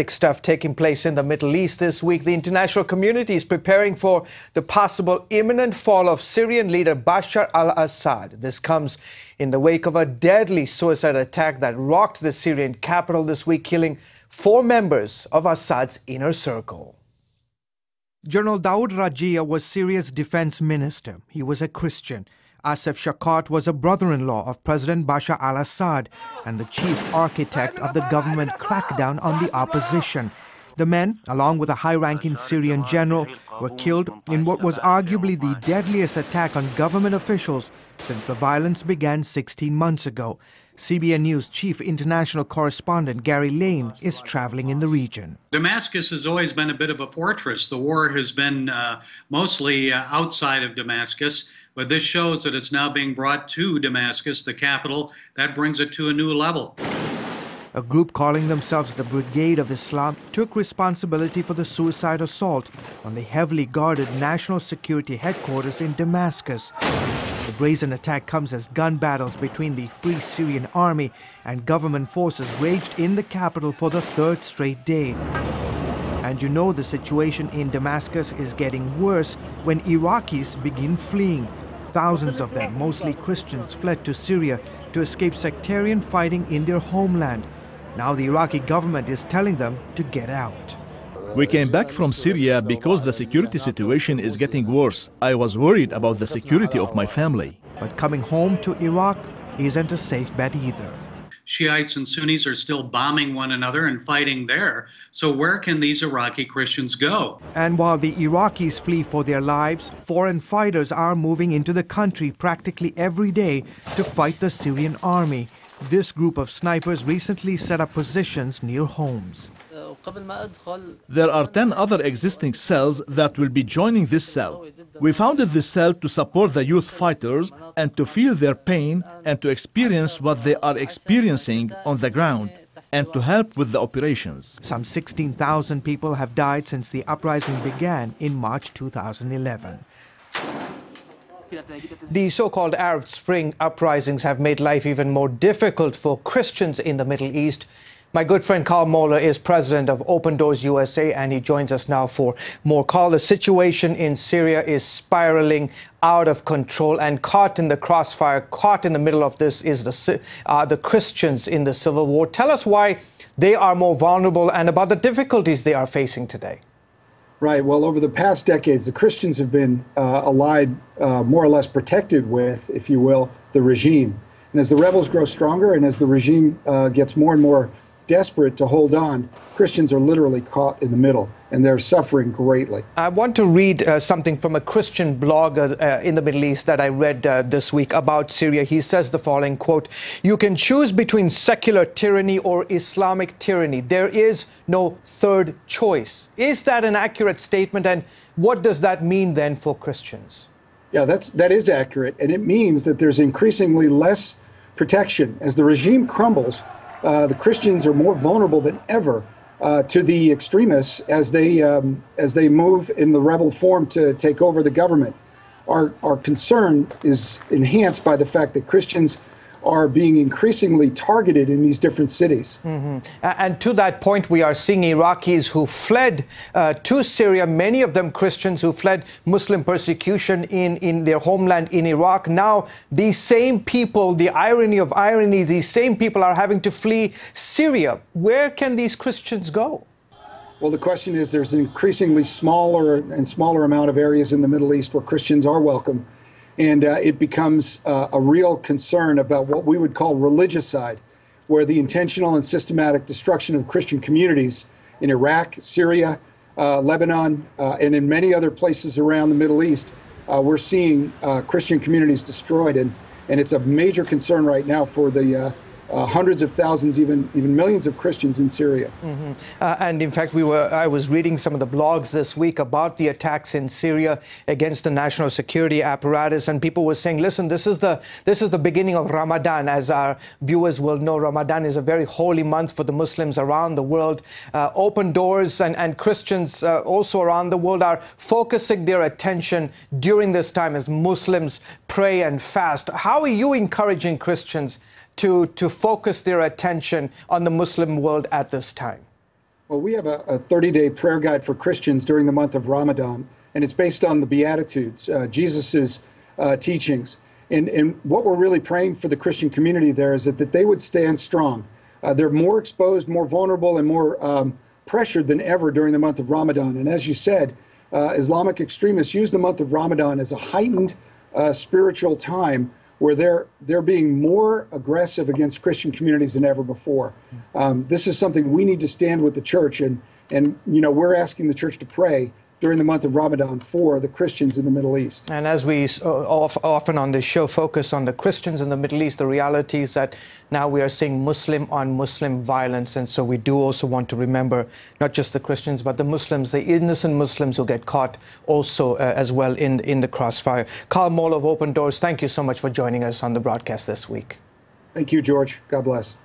Stuff taking place in the Middle East this week. The international community is preparing for the possible imminent fall of Syrian leader Bashar al-Assad. This comes in the wake of a deadly suicide attack that rocked the Syrian capital this week, killing 4 members of Assad's inner circle. General Daoud Rajia was Syria's defense minister. He was a Christian. Asif Shakart was a brother-in-law of President Bashar al-Assad and the chief architect of the government crackdown on the opposition. The men, along with a high-ranking Syrian general, were killed in what was arguably the deadliest attack on government officials since the violence began 16 months ago. CBN News chief international correspondent Gary Lane is traveling in the region. Damascus has always been a bit of a fortress. The war has been mostly outside of Damascus, but this shows that it's now being brought to Damascus, the capital. That brings it to a new level. A group calling themselves the Brigade of Islam took responsibility for the suicide assault on the heavily guarded national security headquarters in Damascus. The brazen attack comes as gun battles between the Free Syrian Army and government forces raged in the capital for the 3rd straight day. And you know the situation in Damascus is getting worse when Iraqis begin fleeing. Thousands of them, mostly Christians, fled to Syria to escape sectarian fighting in their homeland. Now the Iraqi government is telling them to get out. We came back from Syria because the security situation is getting worse. I was worried about the security of my family. But coming home to Iraq isn't a safe bet either. Shiites and Sunnis are still bombing one another and fighting there. So where can these Iraqi Christians go? And while the Iraqis flee for their lives, foreign fighters are moving into the country practically every day to fight the Syrian army. This group of snipers recently set up positions near homes. There are 10 other existing cells that will be joining this cell. We founded this cell to support the youth fighters and to feel their pain and to experience what they are experiencing on the ground and to help with the operations. Some 16,000 people have died since the uprising began in March 2011. The so-called Arab Spring uprisings have made life even more difficult for Christians in the Middle East. My good friend Carl Moeller is president of Open Doors USA, and he joins us now for more. Carl, the situation in Syria is spiraling out of control, and caught in the crossfire, caught in the middle of this is the Christians in the civil war. Tell us why they are more vulnerable and about the difficulties they are facing today. Right. Well, over the past decades, the Christians have been allied, more or less protected with, if you will, the regime. And as the rebels grow stronger and as the regime gets more and more desperate to hold on, Christians are literally caught in the middle, and they're suffering greatly. I want to read something from a Christian blogger in the Middle East that I read this week about Syria. He says the following, quote, "You can choose between secular tyranny or Islamic tyranny. There is no third choice." Is that an accurate statement, and what does that mean then for Christians? Yeah, that is accurate, and it means that there's increasingly less protection. As the regime crumbles, the Christians are more vulnerable than ever to the extremists as they move in the rebel form to take over the government. Our concern is enhanced by the fact that Christians are being increasingly targeted in these different cities. And to that point, we are seeing Iraqis who fled to Syria, many of them Christians who fled Muslim persecution in their homeland in Iraq. Now, these same people, the irony of ironies, these same people are having to flee Syria. Where can these Christians go? Well, the question is, there's an increasingly smaller and smaller amount of areas in the Middle East where Christians are welcome. And it becomes a real concern about what we would call religicide, where the intentional and systematic destruction of Christian communities in Iraq, Syria, Lebanon, and in many other places around the Middle East, we're seeing Christian communities destroyed. And it's a major concern right now for the hundreds of thousands, even millions of Christians in Syria. And in fact, I was reading some of the blogs this week about the attacks in Syria against the national security apparatus, and people were saying, listen, this is the beginning of Ramadan. As our viewers will know, Ramadan is a very holy month for the Muslims around the world. Open Doors and Christians also around the world are focusing their attention during this time as Muslims pray and fast. How are you encouraging Christians to focus their attention on the Muslim world at this time? Well, we have a 30-day prayer guide for Christians during the month of Ramadan, and it's based on the Beatitudes, Jesus's teachings. And what we're really praying for the Christian community there is that they would stand strong. They're more exposed, more vulnerable, and more pressured than ever during the month of Ramadan. And as you said, Islamic extremists use the month of Ramadan as a heightened spiritual time where they're being more aggressive against Christian communities than ever before. This is something we need to stand with the church, and you know, we're asking the church to pray during the month of Ramadan for the Christians in the Middle East. And as we often on this show focus on the Christians in the Middle East, the reality is that now we are seeing Muslim on Muslim violence, and so we do also want to remember not just the Christians but the Muslims, the innocent Muslims who get caught also as well in the crossfire. Carl Moll of Open Doors, thank you so much for joining us on the broadcast this week. Thank you, George. God bless.